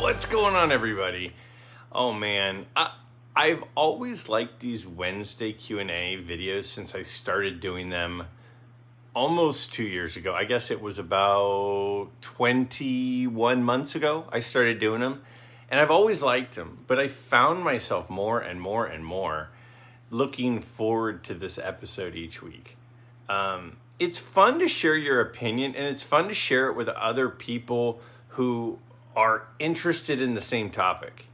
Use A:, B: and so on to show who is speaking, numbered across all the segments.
A: What's going on, everybody? Oh man, I've always liked these Wednesday Q&A videos since I started doing them almost 2 years ago. I guess it was about 21 months ago I started doing them, and I've always liked them, but I found myself more and more looking forward to this episode each week. It's fun to share your opinion, and it's fun to share it with other people who are interested in the same topic.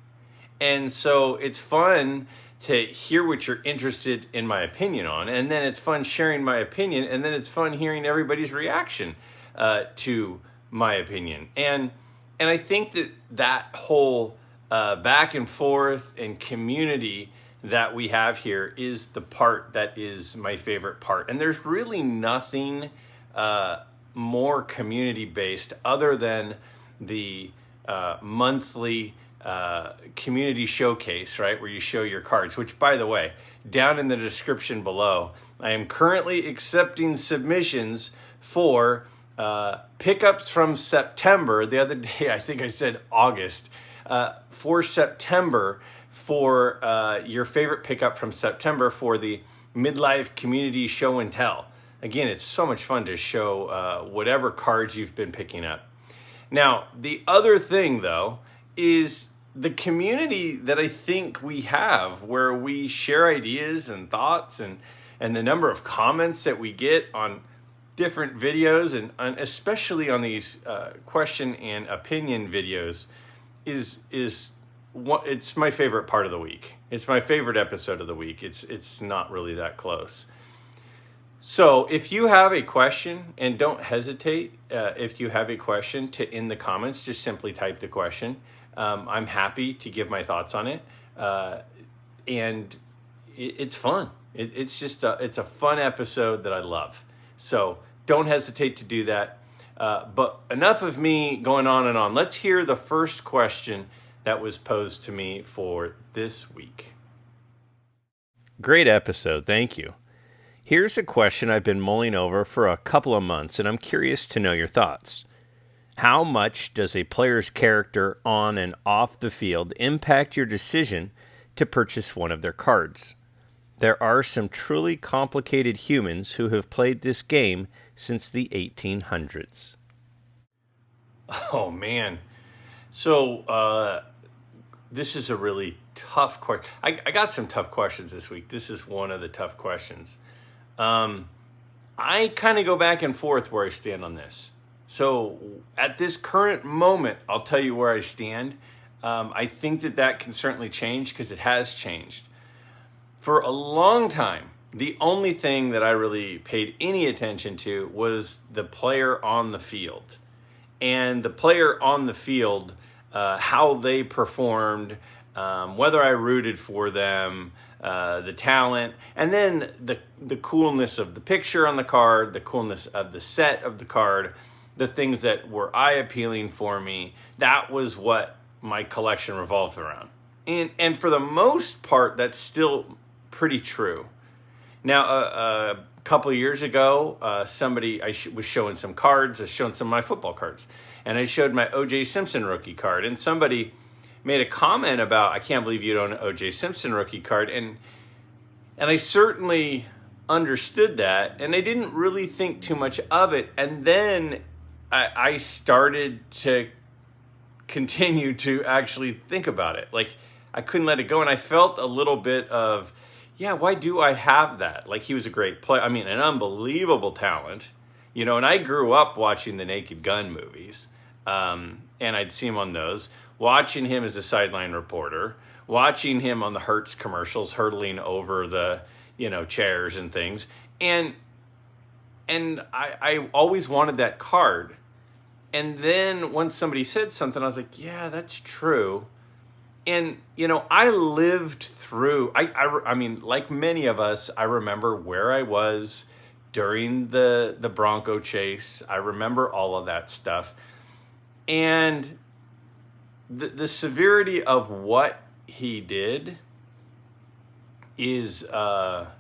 A: And so it's fun to hear what you're interested in my opinion on, and then it's fun sharing my opinion, and then it's fun hearing everybody's reaction to my opinion. And I think that whole back and forth and community that we have here is the part that is my favorite part. And there's really nothing more community-based other than the monthly community showcase, right, where you show your cards, which, by the way, down in the description below, I am currently accepting submissions for pickups from September. The other day, I think I said August, for September, for your favorite pickup from September for the Midlife Community Show and Tell. Again, it's so much fun to show whatever cards you've been picking up. Now, the other thing, though, is the community that I think we have, where we share ideas and thoughts, and the number of comments that we get on different videos, and especially on these question and opinion videos, it's my favorite part of the week. It's my favorite episode of the week. It's not really that close. So if you have a question, and don't hesitate if you have a question to, in the comments, just simply type the question. I'm happy to give my thoughts on it. And it's fun. It's just it's a fun episode that I love. So don't hesitate to do that. But enough of me going on and on. Let's hear the first question that was posed to me for this week. Great episode. Thank you. Here's a question I've been mulling over for a couple of months, and I'm curious to know your thoughts. How much does a player's character on and off the field impact your decision to purchase one of their cards? There are some truly complicated humans who have played this game since the 1800s. Oh, man. So, this is a really tough question. I got some tough questions this week. This is one of the tough questions. I kind of go back and forth where I stand on this. So at this current moment, I'll tell you where I stand. I think that can certainly change, because it has changed. For a long time, the only thing that I really paid any attention to was the player on the field. And the player on the field, how they performed, whether I rooted for them, the talent, and then the coolness of the picture on the card, the coolness of the set of the card, the things that were eye-appealing for me. That was what my collection revolved around. And for the most part, that's still pretty true. Now, a couple of years ago, somebody, was showing some cards, I was showing some of my football cards, and I showed my O.J. Simpson rookie card, and somebody made a comment about, I can't believe you don't own an O.J. Simpson rookie card, and I certainly understood that, and I didn't really think too much of it, and then I started to continue to actually think about it. Like, I couldn't let it go, and I felt a little bit of, yeah, why do I have that? Like, he was a great player. I mean, an unbelievable talent, and I grew up watching the Naked Gun movies, and I'd see him on those, watching him as a sideline reporter, watching him on the Hertz commercials, hurtling over the, chairs and things. And I always wanted that card. And then once somebody said something, I was like, yeah, that's true. And, I lived through, I mean, like many of us, I remember where I was during the Bronco chase. I remember all of that stuff. And the severity of what he did is not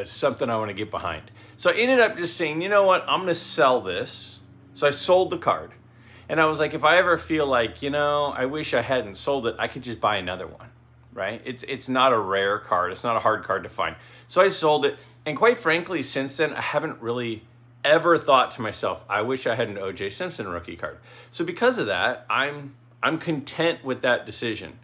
A: something I want to get behind. So I ended up just saying, you know what, I'm going to sell this. So I sold the card. And I was like, if I ever feel like, I wish I hadn't sold it, I could just buy another one, right? It's not a rare card. It's not a hard card to find. So I sold it. And quite frankly, since then, I haven't really ever thought to myself, I wish I had an O.J. Simpson rookie card. So because of that, I'm content with that decision.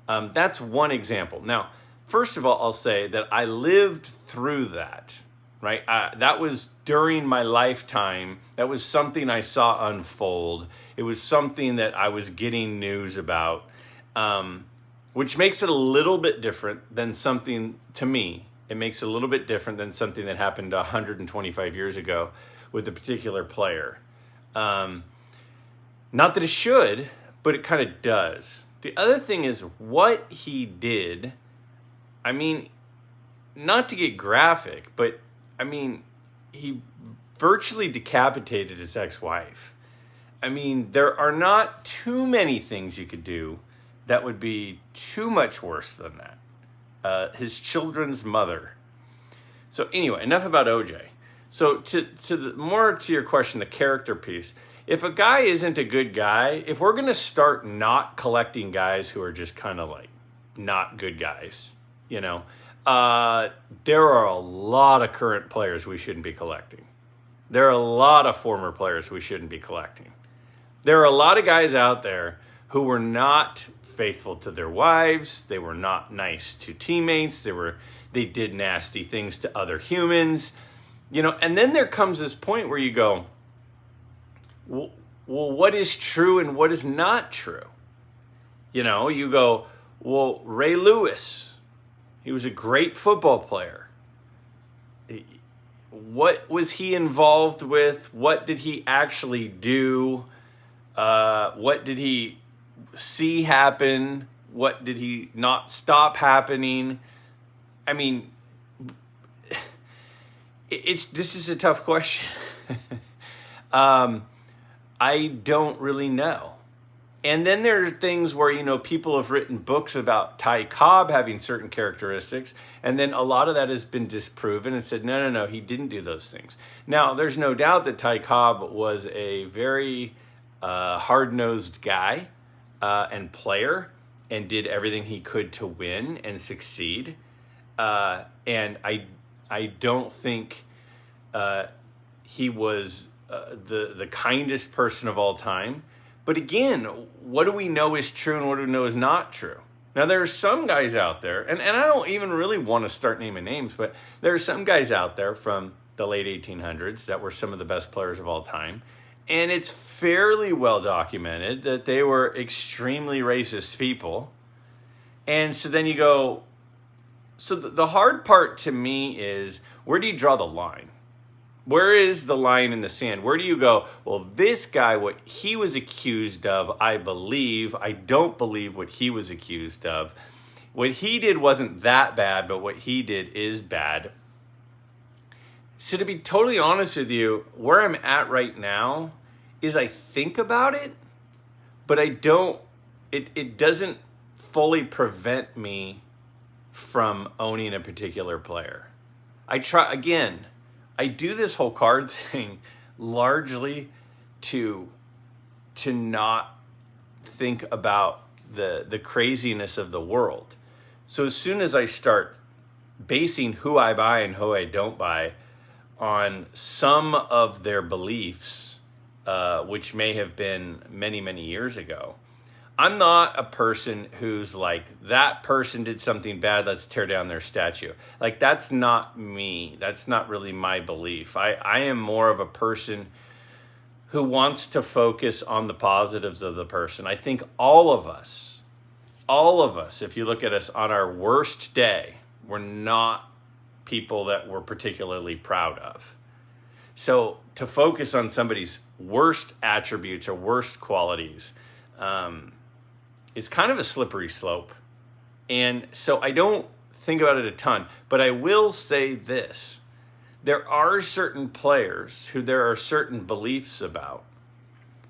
A: That's one example. Now, first of all, I'll say that I lived through that, right? That was during my lifetime. That was something I saw unfold. It was something that I was getting news about, which makes it a little bit different than something, to me, it makes it a little bit different than something that happened 125 years ago with a particular player. Not that it should, but it kind of does. The other thing is what he did. I mean, not to get graphic, but I mean, he virtually decapitated his ex-wife. I mean, there are not too many things you could do that would be too much worse than that. His children's mother. So anyway, enough about OJ. So more to your question, the character piece. If a guy isn't a good guy, if we're going to start not collecting guys who are just kind of like not good guys, there are a lot of current players we shouldn't be collecting. There are a lot of former players we shouldn't be collecting. There are a lot of guys out there who were not faithful to their wives. They were not nice to teammates. They did nasty things to other humans, and then there comes this point where you go, well, what is true and what is not true? You go, well, Ray Lewis, he was a great football player. What was he involved with? What did he actually do? What did he see happen? What did he not stop happening? I mean, this is a tough question. I don't really know. And then there are things where, people have written books about Ty Cobb having certain characteristics, and then a lot of that has been disproven and said, no, he didn't do those things. Now, there's no doubt that Ty Cobb was a very hard-nosed guy and player and did everything he could to win and succeed. And I don't think he was the kindest person of all time. But again, what do we know is true and what do we know is not true? Now, there are some guys out there, and I don't even really want to start naming names, but there are some guys out there from the late 1800s that were some of the best players of all time. And it's fairly well documented that they were extremely racist people. And so then you go, so the hard part to me is, where do you draw the line? Where is the line in the sand? Where do you go, well, this guy, what he was accused of, I don't believe what he was accused of. What he did wasn't that bad, but what he did is bad. So to be totally honest with you, where I'm at right now is I think about it, but I don't, it doesn't fully prevent me from owning a particular player. I do this whole card thing largely to not think about the craziness of the world. So as soon as I start basing who I buy and who I don't buy on some of their beliefs, which may have been many, many years ago, I'm not a person who's like, that person did something bad, let's tear down their statue. Like, that's not me. That's not really my belief. I am more of a person who wants to focus on the positives of the person. I think all of us, if you look at us on our worst day, we're not people that we're particularly proud of. So to focus on somebody's worst attributes or worst qualities, it's kind of a slippery slope. And so I don't think about it a ton, but I will say this. There are certain players who there are certain beliefs about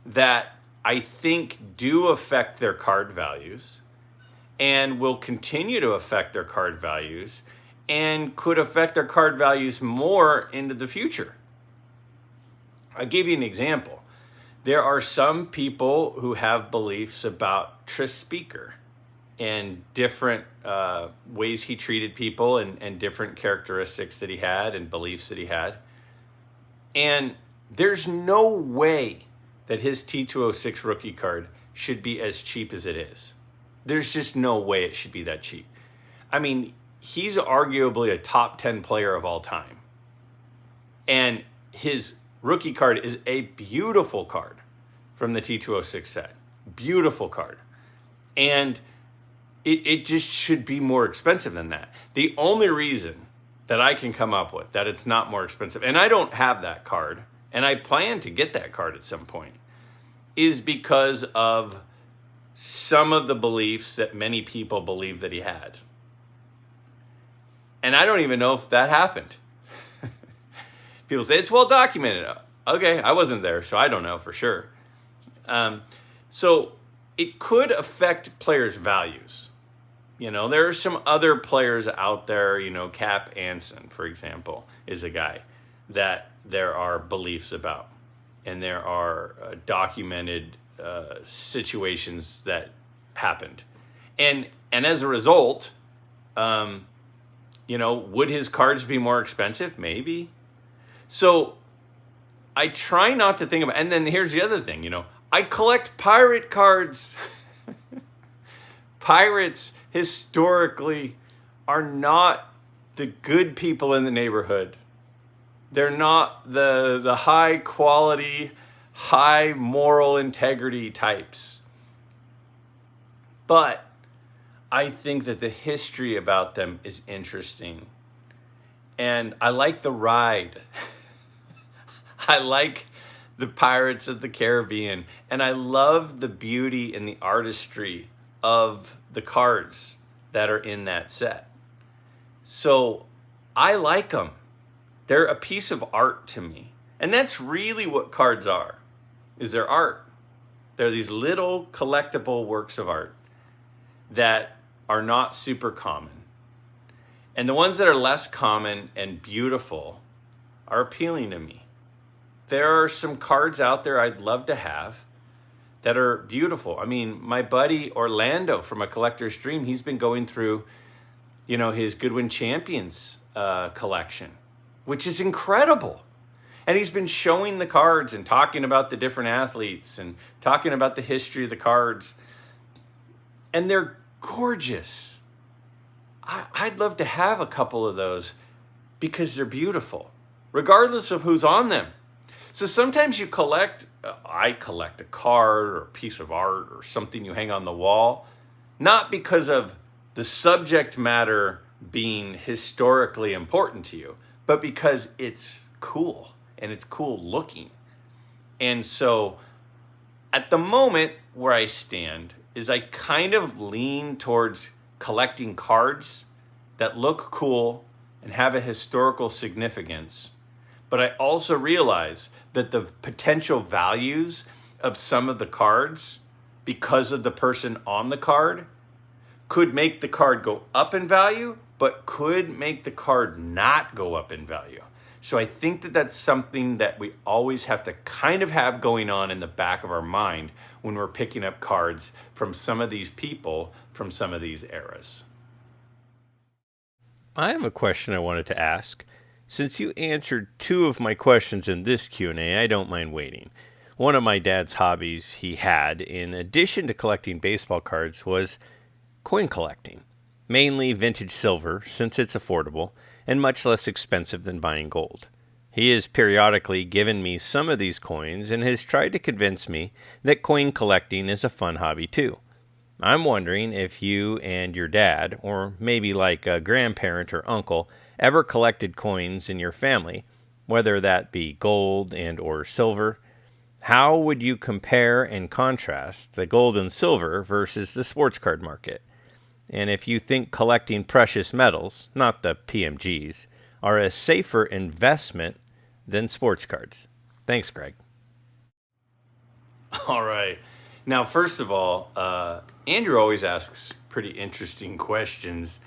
A: that I think do affect their card values and will continue to affect their card values and could affect their card values more into the future. I'll give you an example. there are some people who have beliefs about Tris Speaker and different ways he treated people and different characteristics that he had and beliefs that he had. And there's no way that his T206 rookie card should be as cheap as it is. There's just no way it should be that cheap. I mean, he's arguably a top 10 player of all time. And his rookie card is a beautiful card from the T206 set. Beautiful card. And it just should be more expensive than that. The only reason that I can come up with that it's not more expensive, and I don't have that card, and I plan to get that card at some point, is because of some of the beliefs that many people believe that he had. And I don't even know if that happened. People say, it's well documented. Okay, I wasn't there, so I don't know for sure. So it could affect players' values. You know, there are some other players out there, you know, Cap Anson, for example, is a guy that there are beliefs about. And there are documented situations that happened. And as a result, you know, would his cards be more expensive? Maybe. So I try not to think about, and then here's the other thing, you know, I collect pirate cards. Pirates historically are not the good people in the neighborhood. They're not the high quality, high moral integrity types. But I think that the history about them is interesting. And I like the ride. I like the Pirates of the Caribbean. And I love the beauty and the artistry of the cards that are in that set. So I like them. They're a piece of art to me. And that's really what cards are, is they're art. They're these little collectible works of art that are not super common. And the ones that are less common and beautiful are appealing to me. There are some cards out there I'd love to have that are beautiful. I mean, my buddy Orlando from A Collector's Dream, he's been going through, you know, his Goodwin Champions collection, which is incredible. And he's been showing the cards and talking about the different athletes and talking about the history of the cards. And they're gorgeous. I'd love to have a couple of those because they're beautiful, regardless of who's on them. So sometimes you collect, I collect a card or a piece of art or something you hang on the wall, not because of the subject matter being historically important to you, but because it's cool and it's cool looking. And so at the moment where I stand is I kind of lean towards collecting cards that look cool and have a historical significance. But I also realize that the potential values of some of the cards, because of the person on the card, could make the card go up in value, but could make the card not go up in value. So I think that that's something that we always have to kind of have going on in the back of our mind when we're picking up cards from some of these people from some of these eras. I have a question I wanted to ask. Since you answered two of my questions in this Q&A, I don't mind waiting. One of my dad's hobbies he had, in addition to collecting baseball cards, was coin collecting. Mainly vintage silver, since it's affordable, and much less expensive than buying gold. He has periodically given me some of these coins and has tried to convince me that coin collecting is a fun hobby too. I'm wondering if you and your dad, or maybe like a grandparent or uncle, ever collected coins in your family, whether that be gold and or silver. How would you compare and contrast the gold and silver versus the sports card market? And if you think collecting precious metals, not the PMGs, are a safer investment than sports cards. Thanks, Greg. All right. Now, first of all, Andrew always asks pretty interesting questions,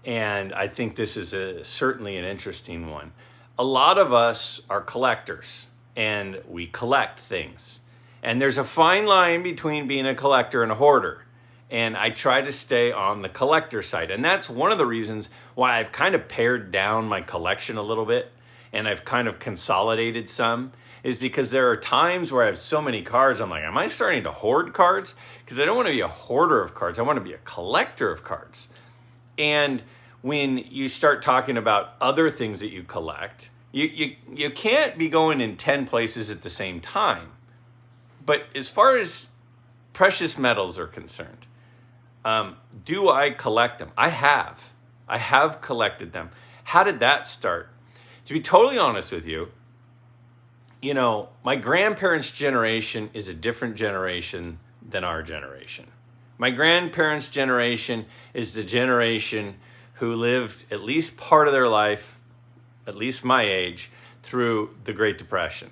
A: and I think this is certainly an interesting one. A lot of us are collectors, and we collect things. And there's a fine line between being a collector and a hoarder. And I try to stay on the collector side. And that's one of the reasons why I've kind of pared down my collection a little bit. And I've kind of consolidated some, is because there are times where I have so many cards, I'm like, am I starting to hoard cards? Because I don't want to be a hoarder of cards. I want to be a collector of cards. And when you start talking about other things that you collect, you can't be going in 10 places at the same time. But as far as precious metals are concerned, do I collect them? I have collected them. How did that start? To be totally honest with you, my grandparents' generation is a different generation than our generation. My grandparents' generation is the generation who lived at least part of their life, at least my age, through the Great Depression.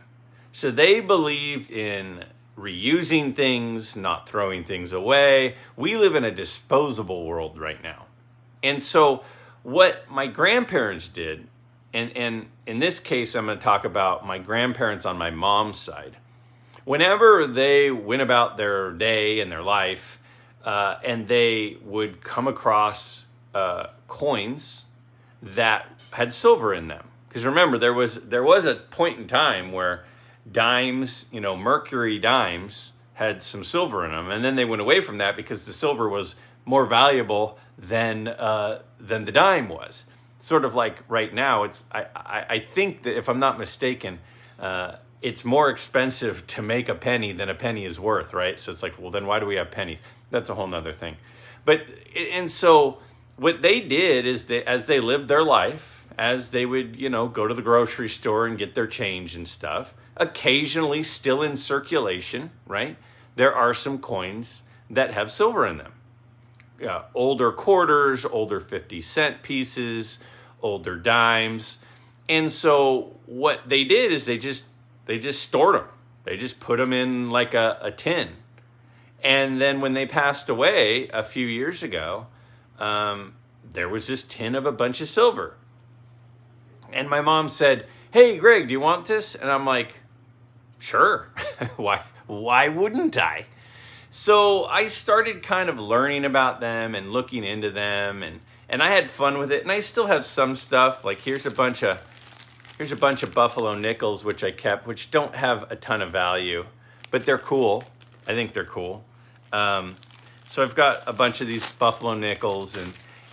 A: So they believed in reusing things, not throwing things away. We live in a disposable world right now. And so what my grandparents did, and in this case, I'm going to talk about my grandparents on my mom's side. Whenever they went about their day and their life, and they would come across coins that had silver in them. Because remember, there was a point in time where dimes, mercury dimes had some silver in them, and then they went away from that because the silver was more valuable than the dime was. Sort of like right now, I think that if I'm not mistaken, it's more expensive to make a penny than a penny is worth, right? So it's like, well, then why do we have pennies? That's a whole nother thing. And so what they did is as they lived their life, as they would, go to the grocery store and get their change and stuff, occasionally still in circulation, right? There are some coins that have silver in them. Older quarters, older 50-cent pieces, older dimes. And so what they did is they just stored them. They just put them in like a tin. And then when they passed away a few years ago, there was this tin of a bunch of silver. And my mom said, "Hey, Greg, do you want this?" And I'm like, "Sure." Why wouldn't I? So I started kind of learning about them and looking into them, and I had fun with it. And I still have some stuff. Like here's a bunch of buffalo nickels, which I kept, which don't have a ton of value, but they're cool. I think they're cool. So I've got a bunch of these buffalo nickels,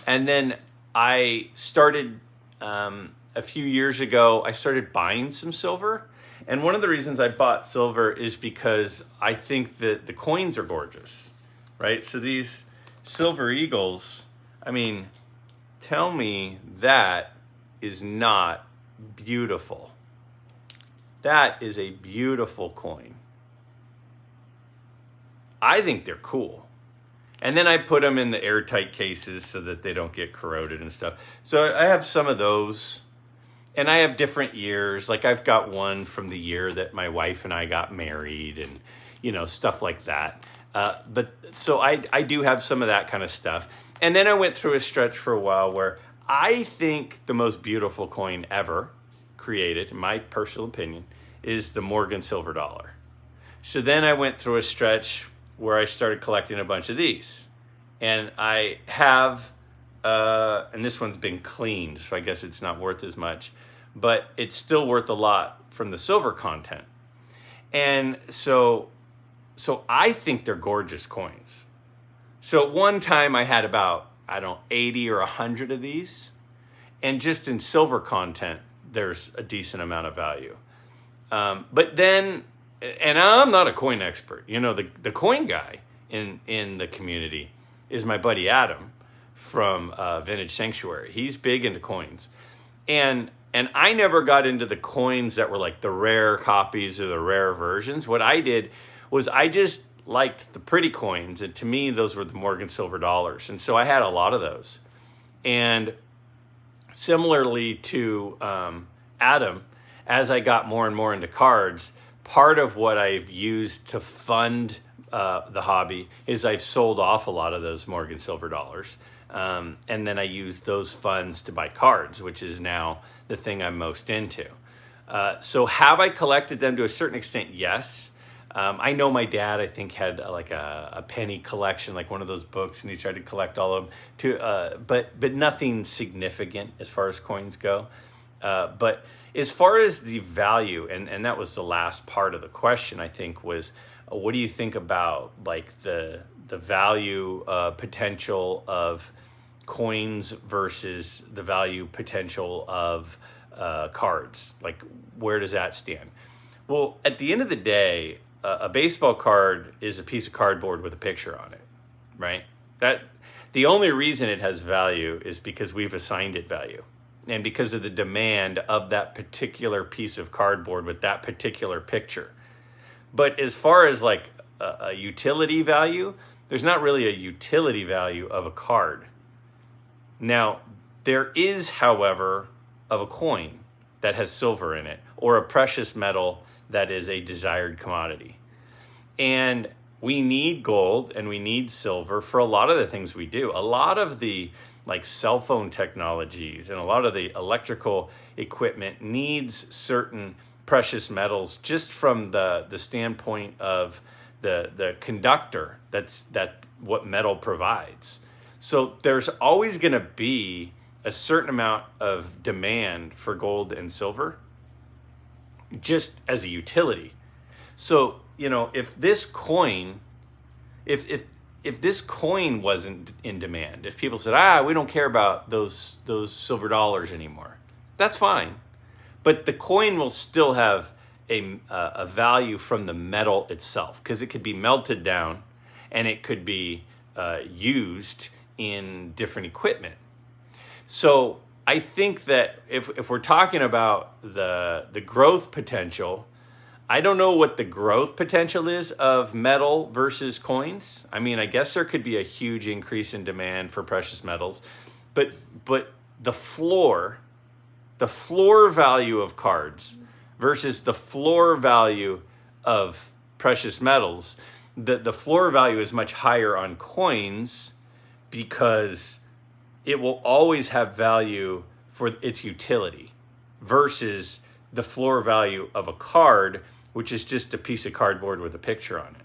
A: and then I started a few years ago. I started buying some silver. And one of the reasons I bought silver is because I think that the coins are gorgeous, right? So these silver eagles, tell me that is not beautiful. That is a beautiful coin. I think they're cool. And then I put them in the airtight cases so that they don't get corroded and stuff. So I have some of those. And I have different years. Like I've got one from the year that my wife and I got married and, stuff like that. But so I do have some of that kind of stuff. And then I went through a stretch for a while where I think the most beautiful coin ever created, in my personal opinion, is the Morgan silver dollar. So then I went through a stretch where I started collecting a bunch of these. And I have, and this one's been cleaned, so I guess it's not worth as much, but it's still worth a lot from the silver content. And so I think they're gorgeous coins. So at one time I had about, 80 or 100 of these. And just in silver content, there's a decent amount of value. But then, and I'm not a coin expert. The coin guy in the community is my buddy Adam from Vintage Sanctuary. He's big into coins. And I never got into the coins that were like the rare copies or the rare versions. What I did was I just liked the pretty coins. And to me, those were the Morgan silver dollars. And so I had a lot of those. And similarly to Adam, as I got more and more into cards, part of what I've used to fund the hobby is I've sold off a lot of those Morgan silver dollars. And then I use those funds to buy cards, which is now the thing I'm most into. So have I collected them to a certain extent? Yes. I know my dad, I think, had like a penny collection, like one of those books, and he tried to collect all of them. But nothing significant as far as coins go. But as far as the value, and that was the last part of the question, I think, was what do you think about like the value potential of coins versus the value potential of cards? Like, where does that stand? Well, at the end of the day, a baseball card is a piece of cardboard with a picture on it, right? That the only reason it has value is because we've assigned it value, and because of the demand of that particular piece of cardboard with that particular picture. But as far as like a utility value, there's not really a utility value of a card. Now, there is, however, of a coin that has silver in it, or a precious metal that is a desired commodity. And we need gold and we need silver for a lot of the things we do. A lot of the like cell phone technologies and a lot of the electrical equipment needs certain precious metals just from the standpoint of the conductor that what metal provides. So there's always going to be a certain amount of demand for gold and silver just as a utility. So, if this coin, if this coin wasn't in demand, if people said, we don't care about those silver dollars anymore, that's fine. But the coin will still have a value from the metal itself, because it could be melted down and it could be used in different equipment. So I think that if we're talking about the growth potential, I don't know what the growth potential is of metal versus coins. I mean, I guess there could be a huge increase in demand for precious metals, but the floor value of cards versus the floor value of precious metals, the floor value is much higher on coins because it will always have value for its utility versus the floor value of a card, which is just a piece of cardboard with a picture on it.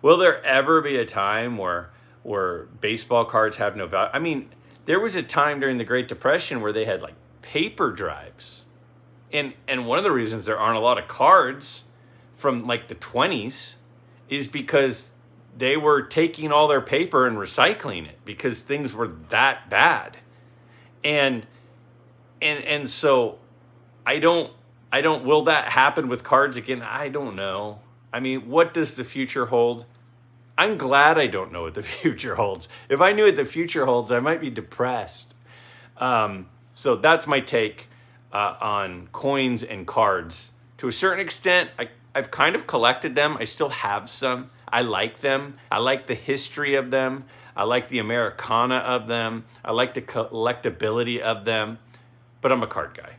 A: Will there ever be a time where baseball cards have no value? I mean, there was a time during the Great Depression where they had like paper drives. And one of the reasons there aren't a lot of cards from like the 20s is because they were taking all their paper and recycling it because things were that bad. And so I don't, will that happen with cards again? I don't know. I mean, what does the future hold? I'm glad I don't know what the future holds. If I knew what the future holds, I might be depressed. So that's my take on coins and cards. To a certain extent, I've kind of collected them. I still have some. I like them. I like the history of them. I like the Americana of them. I like the collectability of them. But I'm a card guy.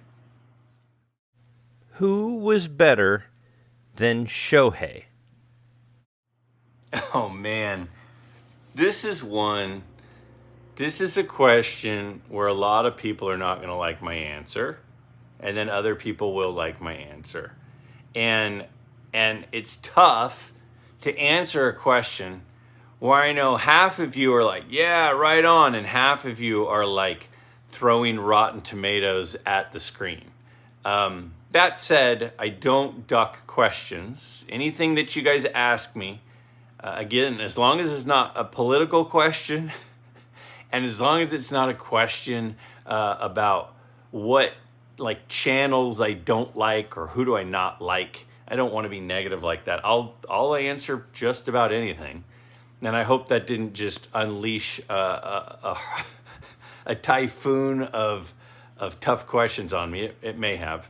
A: Who was better than Shohei? Oh, man. This is a question where a lot of people are not going to like my answer. And then other people will like my answer. And it's tough to answer a question where I know half of you are like, yeah, right on. And half of you are like throwing rotten tomatoes at the screen. That said, I don't duck questions. Anything that you guys ask me, again, as long as it's not a political question and as long as it's not a question about what like channels I don't like or who do I not like, I don't want to be negative like that. I'll answer just about anything. And I hope that didn't just unleash a typhoon of tough questions on me. It may have.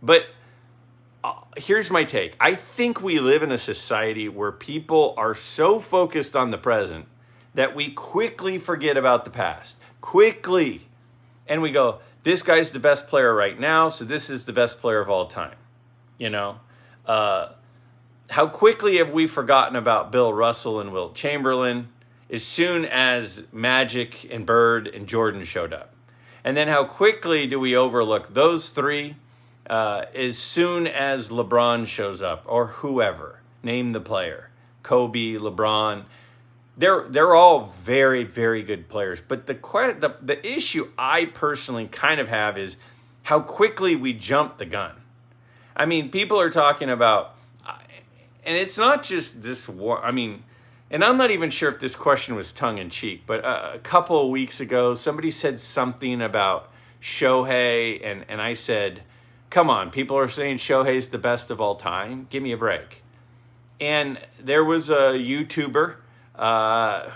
A: But here's my take. I think we live in a society where people are so focused on the present that we quickly forget about the past. Quickly. And we go, this guy's the best player right now, so this is the best player of all time. How quickly have we forgotten about Bill Russell and Wilt Chamberlain as soon as Magic and Bird and Jordan showed up? And then how quickly do we overlook those three as soon as LeBron shows up or whoever? Name the player. Kobe, LeBron. They're all very, very good players. But the issue I personally kind of have is how quickly we jump the gun. I mean, people are talking about, and it's not just this war. I mean, and I'm not even sure if this question was tongue-in-cheek, but a couple of weeks ago, somebody said something about Shohei, and I said, come on, people are saying Shohei's the best of all time. Give me a break. And there was a YouTuber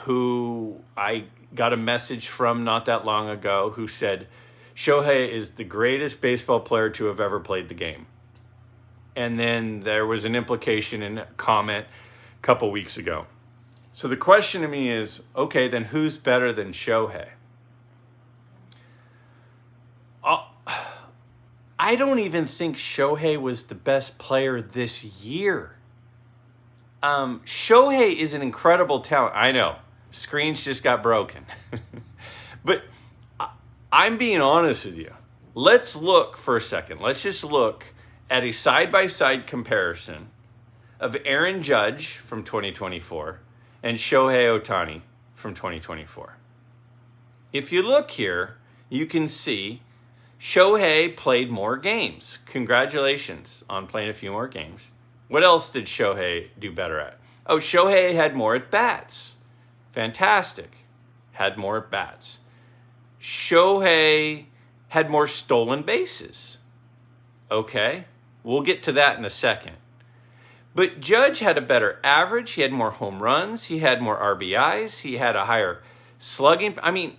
A: who I got a message from not that long ago who said, Shohei is the greatest baseball player to have ever played the game. And then there was an implication in a comment a couple weeks ago. So the question to me is, okay, then who's better than Shohei? I don't even think Shohei was the best player this year. Shohei is an incredible talent. I know, screens just got broken. But I'm being honest with you. Let's look for a second. Let's just look at a side-by-side comparison of Aaron Judge from 2024 and Shohei Ohtani from 2024. If you look here, you can see Shohei played more games. Congratulations on playing a few more games. What else did Shohei do better at? Oh, Shohei had more at-bats. Fantastic. Had more at-bats. Shohei had more stolen bases. Okay, we'll get to that in a second. But Judge had a better average. He had more home runs. He had more RBIs. He had a higher slugging. I mean,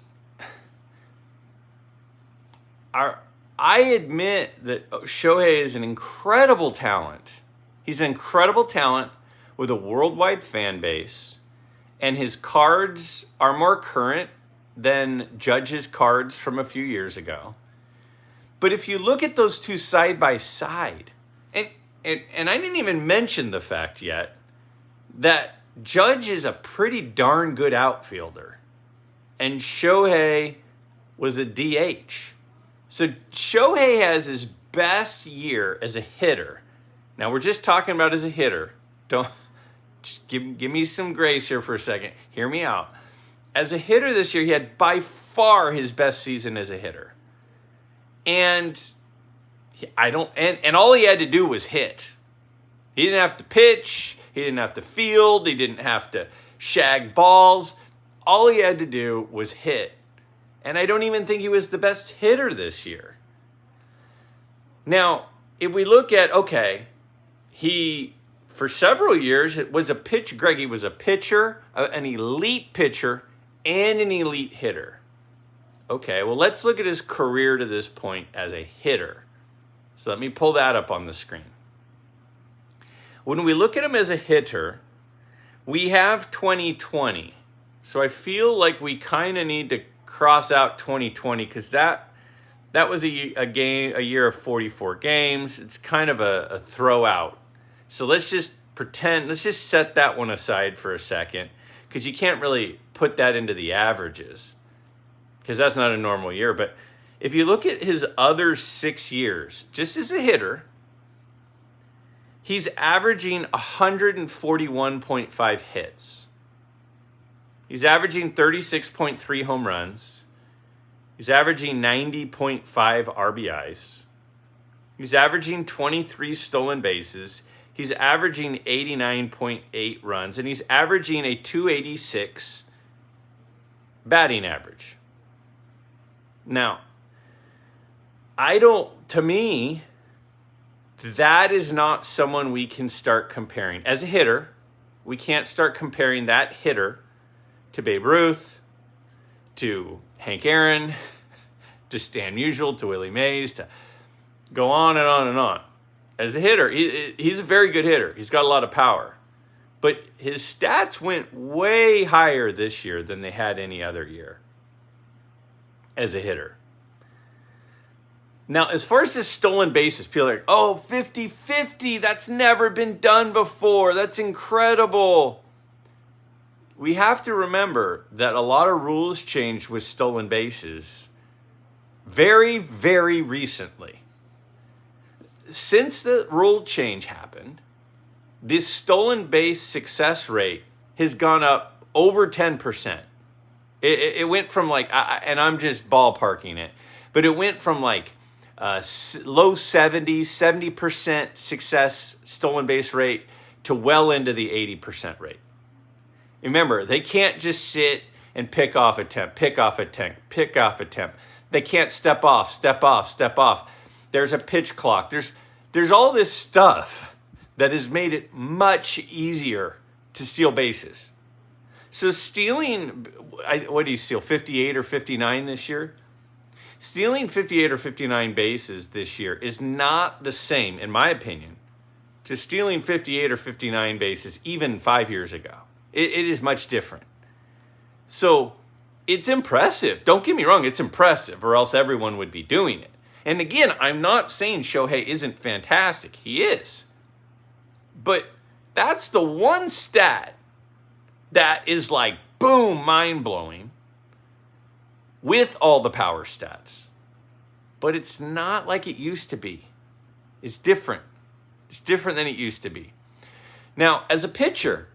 A: I admit that Shohei is an incredible talent. He's an incredible talent with a worldwide fan base, and his cards are more current than Judge's cards from a few years ago. But if you look at those two side by side, and I didn't even mention the fact yet that Judge is a pretty darn good outfielder, and Shohei was a DH. So Shohei has his best year as a hitter. Now we're just talking about as a hitter. Don't just give me some grace here for a second. Hear me out. As a hitter this year, he had by far his best season as a hitter. And all he had to do was hit. He didn't have to pitch, he didn't have to field, he didn't have to shag balls. All he had to do was hit. And I don't even think he was the best hitter this year. Now, if we look at, okay, he, for several years, it was a pitch. Greg, he was a pitcher, an elite pitcher, and an elite hitter. Okay, well, let's look at his career to this point as a hitter. So let me pull that up on the screen. When we look at him as a hitter, we have 2020. So I feel like we kind of need to cross out 2020 because that was a year of 44 games. It's kind of a throw out. So let's just set that one aside for a second because you can't really put that into the averages because that's not a normal year. But if you look at his other 6 years, just as a hitter, he's averaging 141.5 hits. He's averaging 36.3 home runs. He's averaging 90.5 RBIs. He's averaging 23 stolen bases. He's averaging 89.8 runs. And he's averaging a 286 batting average. Now, to me, that is not someone we can start comparing. As a hitter, we can't start comparing that hitter to Babe Ruth, to Hank Aaron, to Stan Musial, to Willie Mays, to go on and on and on. As a hitter, he's a very good hitter. He's got a lot of power. But his stats went way higher this year than they had any other year as a hitter. Now, as far as his stolen bases, people are like, oh, 50-50, that's never been done before. That's incredible. We have to remember that a lot of rules changed with stolen bases very, very recently. Since the rule change happened, this stolen base success rate has gone up over 10%. It went from like, and I'm just ballparking it, but it went from like low 70% success stolen base rate to well into the 80% rate. Remember, they can't just sit and pick off attempt. They can't step off. There's a pitch clock. There's all this stuff that has made it much easier to steal bases. So stealing, what did he steal, 58 or 59 this year? Stealing 58 or 59 bases this year is not the same, in my opinion, to stealing 58 or 59 bases even 5 years ago. It is much different. So it's impressive. Don't get me wrong, it's impressive, or else everyone would be doing it. And again, I'm not saying Shohei isn't fantastic. He is. But that's the one stat that is like, boom, mind-blowing with all the power stats. But it's not like it used to be. It's different. It's different than it used to be. Now, as a pitcher,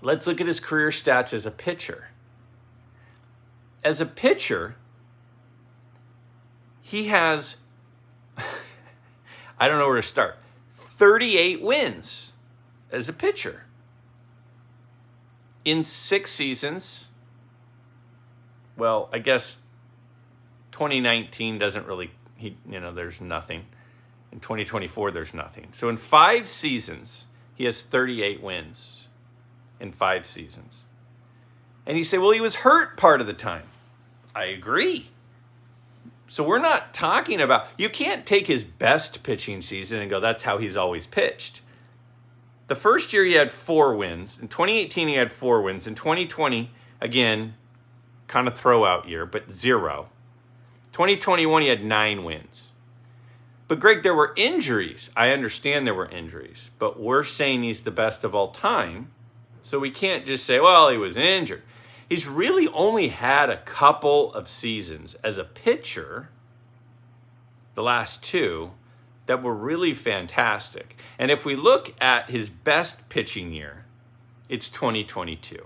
A: let's look at his career stats as a pitcher. As a pitcher, he has, I don't know where to start, 38 wins as a pitcher. In 6 seasons, well, I guess 2019 doesn't really, there's nothing. In 2024, there's nothing. So in 5 seasons, he has 38 wins in 5 seasons. And you say, well, he was hurt part of the time. I agree. So we're not talking about, you can't take his best pitching season and go, that's how he's always pitched. The first year he had 4 wins. In 2018, he had 4 wins. In 2020, again, kind of throwout year, but 0. 2021, he had 9 wins. But Greg, there were injuries. I understand there were injuries, but we're saying he's the best of all time. So we can't just say, well, he was injured. He's really only had a couple of seasons as a pitcher, the last 2, that were really fantastic. And if we look at his best pitching year, it's 2022.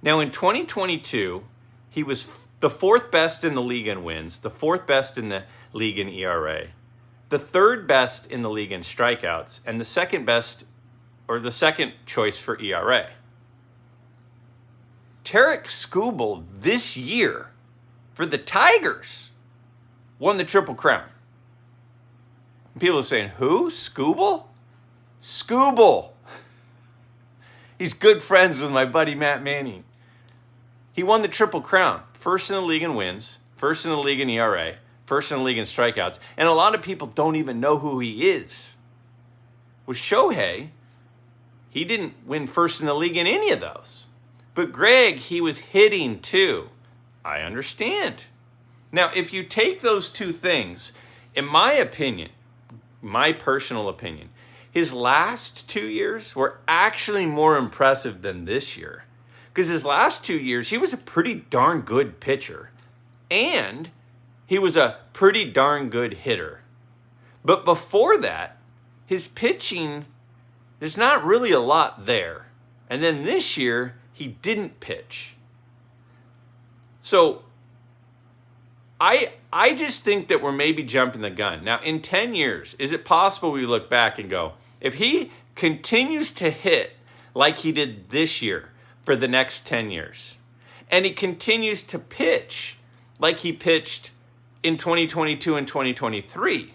A: Now in 2022, he was the 4th best in the league in wins, the 4th best in the league in ERA, the 3rd best in the league in strikeouts, and the 2nd best, or the 2nd choice for ERA. Tarek Skubal this year for the Tigers won the Triple Crown. And people are saying, who? Skubal? Skubal. He's good friends with my buddy Matt Manning. He won the Triple Crown. 1st in the league in wins, 1st in the league in ERA, 1st in the league in strikeouts. And a lot of people don't even know who he is. With Shohei, he didn't win 1st in the league in any of those. But Greg, he was hitting too. I understand. Now, if you take those 2 things, in my opinion, my personal opinion, his last 2 years were actually more impressive than this year. Because his last 2 years, he was a pretty darn good pitcher. And he was a pretty darn good hitter. But before that, his pitching, there's not really a lot there. And then this year, he didn't pitch. So I just think that we're maybe jumping the gun. Now, in 10 years, is it possible we look back and go, if he continues to hit like he did this year for the next 10 years, and he continues to pitch like he pitched in 2022 and 2023,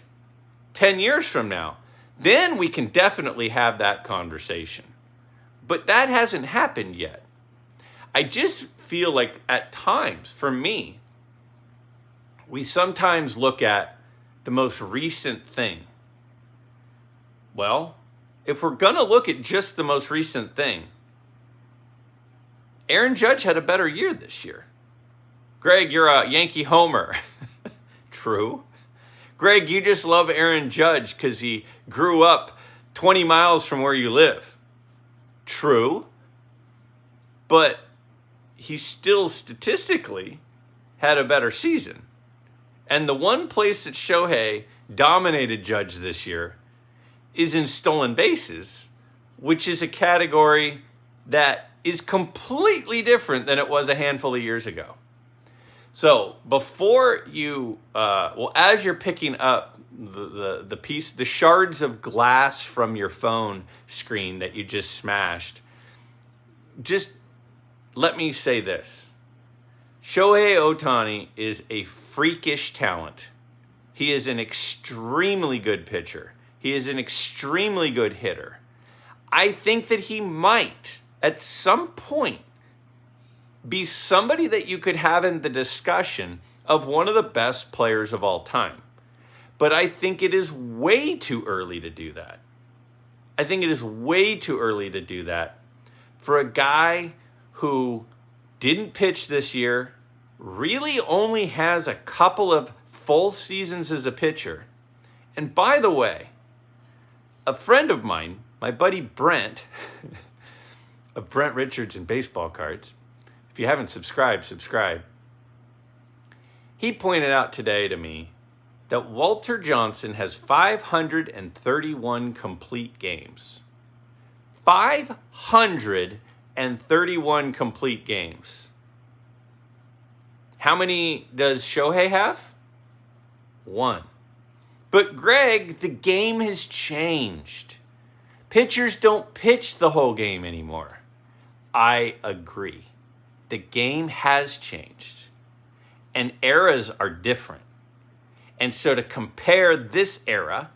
A: 10 years from now, then we can definitely have that conversation. But that hasn't happened yet. I just feel like at times, for me, we sometimes look at the most recent thing. Well, if we're going to look at just the most recent thing, Aaron Judge had a better year this year. Greg, you're a Yankee homer. True. Greg, you just love Aaron Judge because he grew up 20 miles from where you live. True. But he still statistically had a better season. And the one place that Shohei dominated Judge this year is in stolen bases, which is a category that is completely different than it was a handful of years ago. So before you, as you're picking up the shards of glass from your phone screen that you just smashed, just let me say this. Shohei Ohtani is a freakish talent. He is an extremely good pitcher. He is an extremely good hitter. I think that he might, at some point, be somebody that you could have in the discussion of one of the best players of all time. But I think it is way too early to do that. I think it is way too early to do that for a guy who didn't pitch this year, really only has a couple of full seasons as a pitcher. And by the way, a friend of mine, my buddy Brent, of Brent Richards and Baseball Cards, if you haven't subscribed, subscribe. He pointed out today to me that Walter Johnson has 531 complete games. 531 complete games. How many does Shohei have? 1. But Greg, the game has changed. Pitchers don't pitch the whole game anymore. I agree. The game has changed. And eras are different. And so to compare this era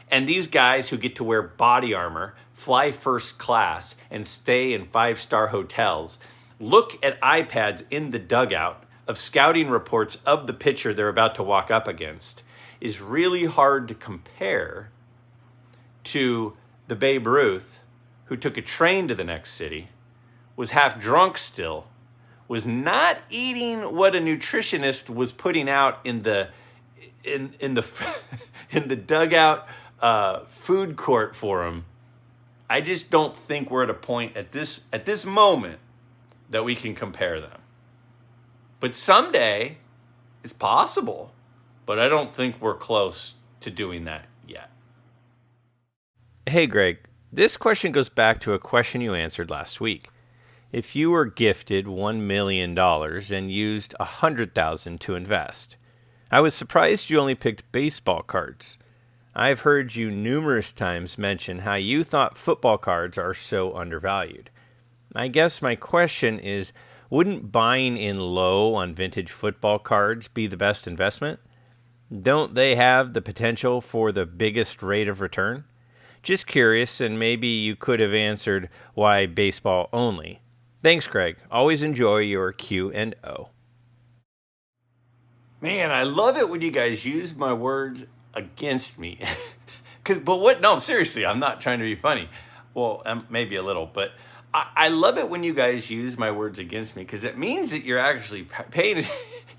A: and these guys who get to wear body armor, fly first class, and stay in 5-star hotels, look at iPads in the dugout of scouting reports of the pitcher they're about to walk up against, is really hard to compare to the Babe Ruth who took a train to the next city, was half drunk still, was not eating what a nutritionist was putting out in the in the dugout food court for him. I just don't think we're at a point at this moment that we can compare them. But someday it's possible, but I don't think we're close to doing that yet. Hey Greg, this question goes back to a question you answered last week. If you were gifted $1 million and used $100,000 to invest, I was surprised you only picked baseball cards. I've heard you numerous times mention how you thought football cards are so undervalued. I guess my question is, wouldn't buying in low on vintage football cards be the best investment? Don't they have the potential for the biggest rate of return? Just curious, and maybe you could have answered why baseball only. Thanks, Greg. Always enjoy your Q&O. Man, I love it when you guys use my words against me. No, seriously, I'm not trying to be funny. Well, maybe a little, but I love it when you guys use my words against me because it means that you're actually paying,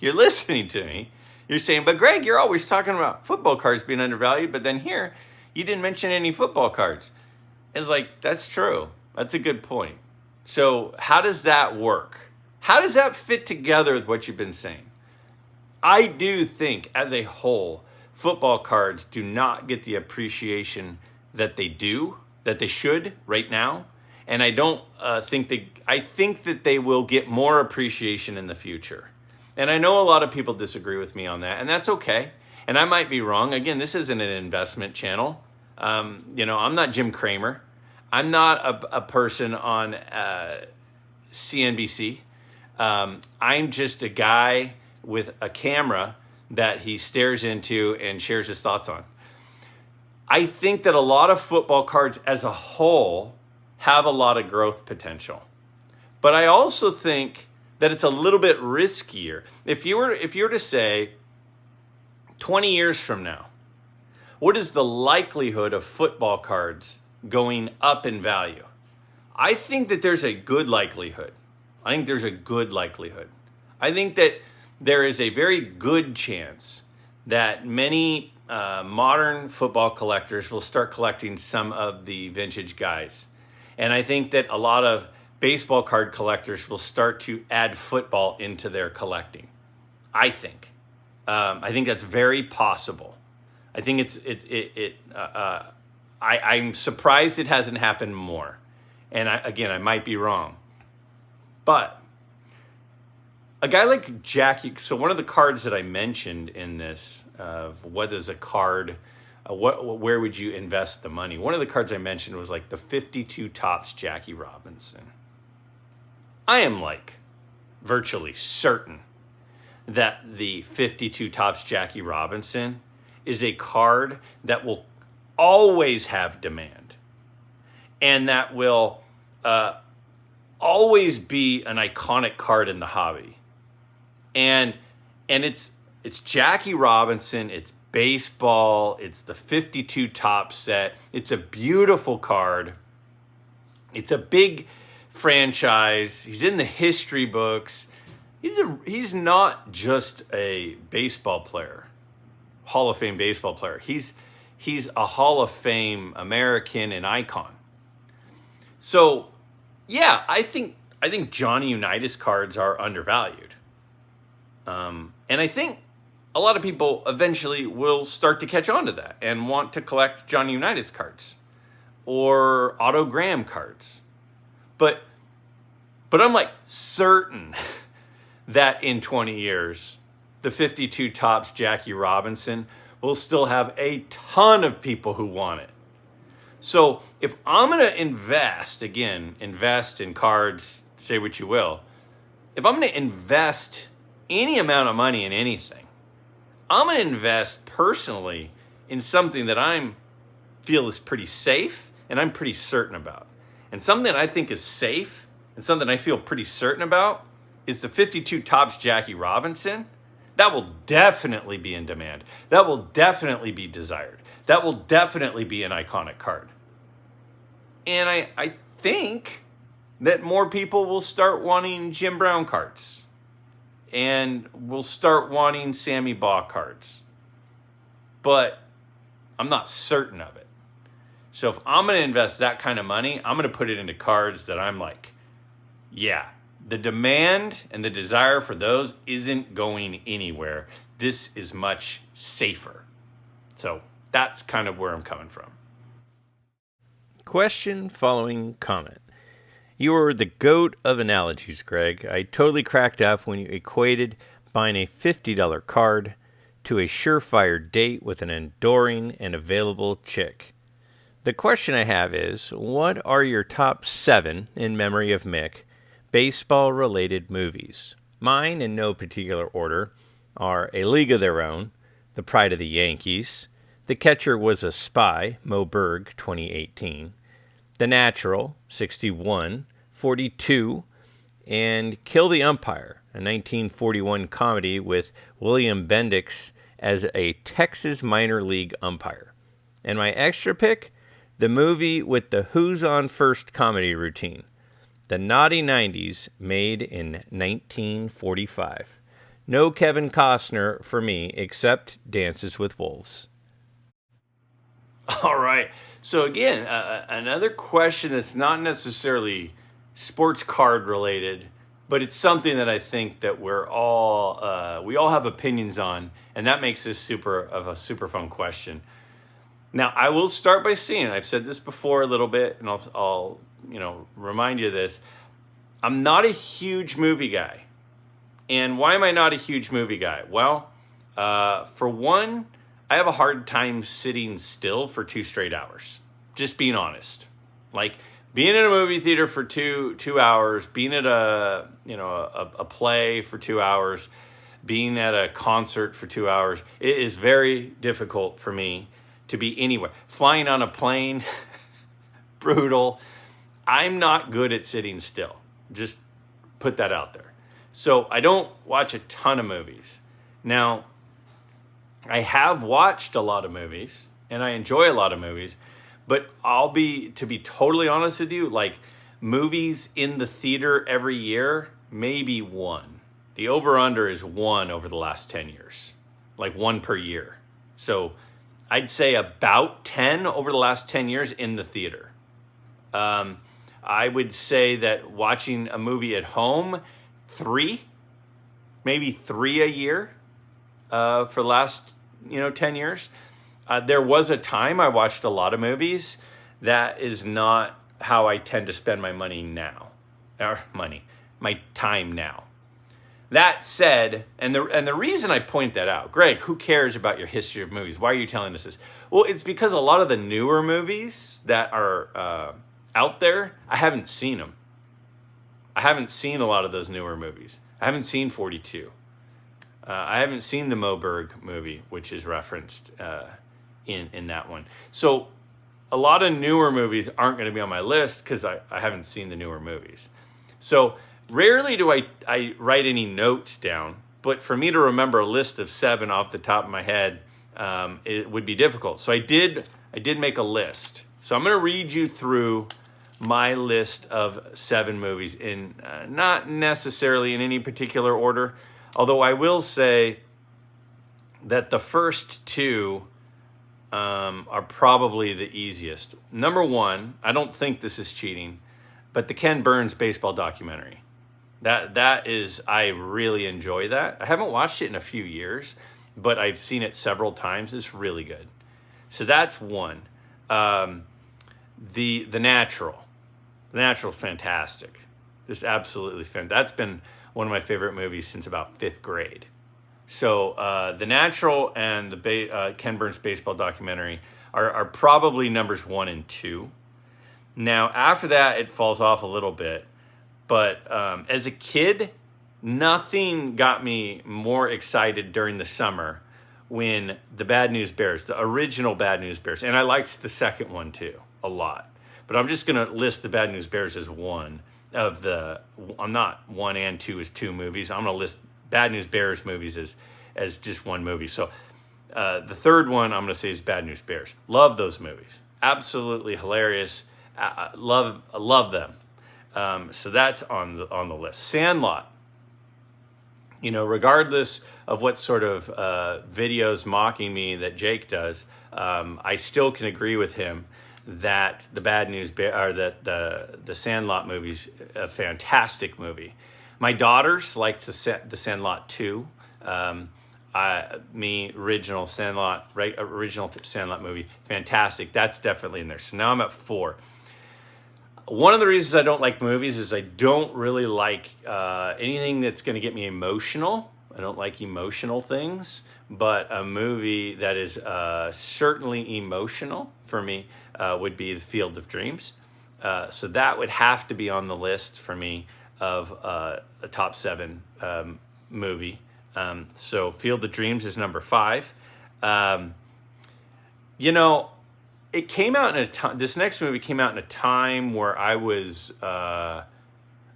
A: you're listening to me. You're saying, but Greg, you're always talking about football cards being undervalued, but then here, you didn't mention any football cards. It's like, that's true. That's a good point. So how does that work? How does that fit together with what you've been saying? I do think, as a whole, football cards do not get the appreciation that they should right now. And I don't I think that they will get more appreciation in the future. And I know a lot of people disagree with me on that, and that's okay. And I might be wrong. Again, this isn't an investment channel. I'm not Jim Cramer. I'm not a person on CNBC. I'm just a guy with a camera that he stares into and shares his thoughts on. I think that a lot of football cards as a whole have a lot of growth potential. But I also think that it's a little bit riskier. If you were to say 20 years from now, what is the likelihood of football cards going up in value? I think that there's a good likelihood. I think that there is a very good chance that many modern football collectors will start collecting some of the vintage guys. And I think that a lot of baseball card collectors will start to add football into their collecting. I think that's very possible. I think I'm surprised it hasn't happened more. And I might be wrong. But a guy like Jackie, so one of the cards that I mentioned in this, of what is a card, where would you invest the money? One of the cards I mentioned was like the 52 Topps Jackie Robinson. I am like virtually certain that the 52 Topps Jackie Robinson is a card that will always have demand, and that will always be an iconic card in the hobby. And it's Jackie Robinson, it's baseball, it's the 52 Topps set. It's a beautiful card. It's a big franchise. He's in the history books. He's not just a baseball player, Hall of Fame baseball player. He's a Hall of Fame American and icon. So, yeah, I think Johnny Unitas cards are undervalued. And I think a lot of people eventually will start to catch on to that and want to collect Johnny Unitas cards or Otto Graham cards. But I'm like certain that in 20 years, the 52 Topps Jackie Robinson will still have a ton of people who want it. So if I'm going to invest in cards, say what you will, if I'm going to invest any amount of money in anything, I'm going to invest personally in something that I feel is pretty safe and I'm pretty certain about. And something I think is safe and something I feel pretty certain about is the 52 Topps Jackie Robinson. That will definitely be in demand. That will definitely be desired. That will definitely be an iconic card. And I think that more people will start wanting Jim Brown cards. And will start wanting Sammy Baugh cards. But I'm not certain of it. So if I'm going to invest that kind of money, I'm going to put it into cards that I'm like, yeah, the demand and the desire for those isn't going anywhere. This is much safer. So that's kind of where I'm coming from. Question following comment. You are the GOAT of analogies, Greg. I totally cracked up when you equated buying a $50 card to a surefire date with an enduring and available chick. The question I have is, what are your top 7, in memory of Mick, baseball-related movies? Mine, in no particular order, are A League of Their Own, The Pride of the Yankees, The Catcher Was a Spy, Mo Berg, 2018, The Natural, 61, 42, and Kill the Umpire, a 1941 comedy with William Bendix as a Texas minor league umpire. And my extra pick, the movie with the Who's on First comedy routine, The Naughty 90s, made in 1945. No Kevin Costner for me, except Dances with Wolves. All right. So again, another question that's not necessarily sports card related, but it's something that I think that we all have opinions on, and that makes this a super fun question. Now, I will start by saying, I've said this before a little bit, and I'll remind you of this. I'm not a huge movie guy. And why am I not a huge movie guy? Well, for one, I have a hard time sitting still for 2 straight hours. Just being honest. Like being in a movie theater for two hours, being at a play for 2 hours, being at a concert for 2 hours, it is very difficult for me to be anywhere. Flying on a plane, brutal. I'm not good at sitting still. Just put that out there. So I don't watch a ton of movies. Now, I have watched a lot of movies, and I enjoy a lot of movies, but to be totally honest with you, like movies in the theater every year, maybe 1. The over-under is 1 over the last 10 years, like 1 per year. So I'd say about 10 over the last 10 years in the theater. I would say that watching a movie at home, 3, maybe 3 a year for the last 10 years. There was a time I watched a lot of movies. That is not how I tend to spend my money now, or my time now. That said, and the reason I point that out, Greg, who cares about your history of movies? Why are you telling us this? Well, it's because a lot of the newer movies that are out there, I haven't seen them. I haven't seen a lot of those newer movies. I haven't seen 42. I haven't seen the Moberg movie, which is referenced in that one. So a lot of newer movies aren't going to be on my list because I haven't seen the newer movies. So rarely do I write any notes down, but for me to remember a list of 7 off the top of my head, it would be difficult. So I did make a list. So I'm going to read you through my list of 7 movies in not necessarily in any particular order, although I will say that the first 2 are probably the easiest. Number 1, I don't think this is cheating, but the Ken Burns baseball documentary. That is, I really enjoy that. I haven't watched it in a few years, but I've seen it several times. It's really good. So that's one. The Natural. The Natural, fantastic. Just absolutely fantastic. That's been one of my favorite movies since about 5th grade. So The Natural and the Ken Burns baseball documentary are probably numbers 1 and 2. Now, after that, it falls off a little bit. But as a kid, nothing got me more excited during the summer when the Bad News Bears, the original Bad News Bears, and I liked the second one too, a lot. But I'm just going to list the Bad News Bears as one of the, I'm not 1 and 2 as 2 movies. I'm going to list Bad News Bears movies as just one movie. So the third one I'm going to say is Bad News Bears. Love those movies. Absolutely hilarious. I love them. So that's on the list. Sandlot. You know, regardless of what sort of videos mocking me that Jake does, I still can agree with him that the Bad News Bear, or that the Sandlot movie's a fantastic movie. My daughters liked the Sandlot too. Original Sandlot movie, fantastic. That's definitely in there. So now I'm at 4. One of the reasons I don't like movies is I don't really like anything that's going to get me emotional. I don't like emotional things, but a movie that is certainly emotional for me would be The Field of Dreams. So that would have to be on the list for me of a top 7 movie. So Field of Dreams is number 5. You know, it came out in a time. This next movie came out in a time where I was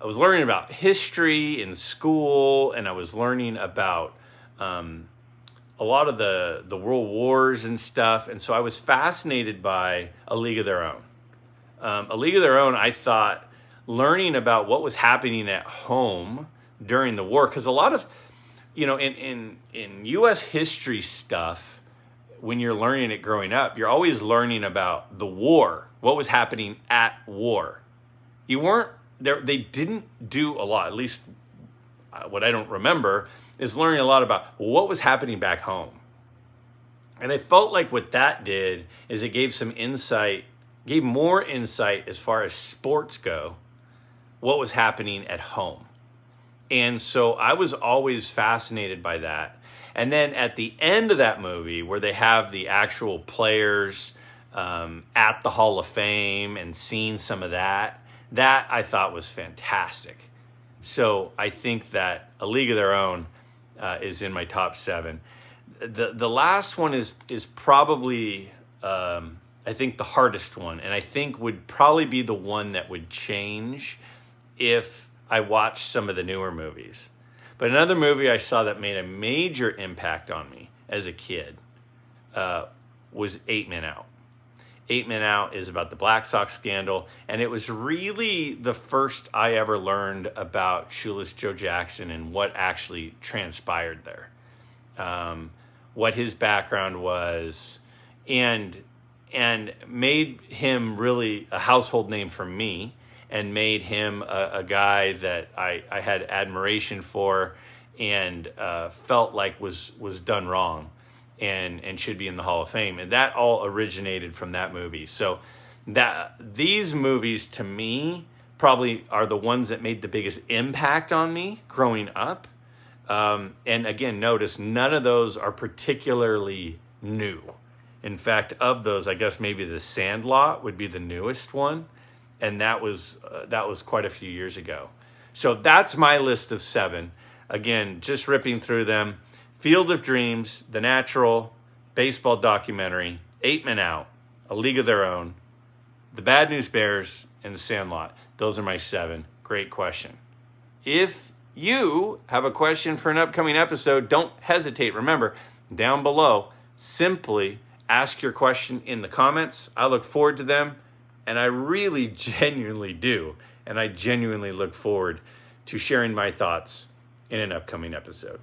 A: learning about history in school, and I was learning about a lot of the world wars and stuff. And so I was fascinated by A League of Their Own. A League of Their Own, I thought, learning about what was happening at home during the war, because a lot of, you know, in U.S. history stuff, when you're learning it growing up, you're always learning about the war, what was happening at war. You weren't there. They didn't do a lot, at least what I don't remember, is learning a lot about what was happening back home. And I felt like what that did is it gave more insight as far as sports go, what was happening at home. And so I was always fascinated by that. And then at the end of that movie, where they have the actual players at the Hall of Fame and seeing some of that I thought was fantastic. So I think that A League of Their Own is in my top 7. The last one is probably, I think, the hardest one, and I think would probably be the one that would change if I watched some of the newer movies. But another movie I saw that made a major impact on me as a kid was 8 Men Out. 8 Men Out is about the Black Sox scandal, and it was really the first I ever learned about Shoeless Joe Jackson and what actually transpired there, what his background was, and made him really a household name for me, and made him a guy that I had admiration for and felt like was done wrong. and should be in the Hall of Fame. And that all originated from that movie. So these movies to me probably are the ones that made the biggest impact on me growing up. And again, notice none of those are particularly new. In fact, of those, I guess maybe The Sandlot would be the newest one. And that was quite a few years ago. So that's my list of 7. Again, just ripping through them. Field of Dreams, The Natural, baseball documentary, 8 Men Out, A League of Their Own, The Bad News Bears, and The Sandlot. Those are my 7. Great question. If you have a question for an upcoming episode, don't hesitate. Remember, down below, simply ask your question in the comments. I look forward to them, and I really genuinely do. And I genuinely look forward to sharing my thoughts in an upcoming episode.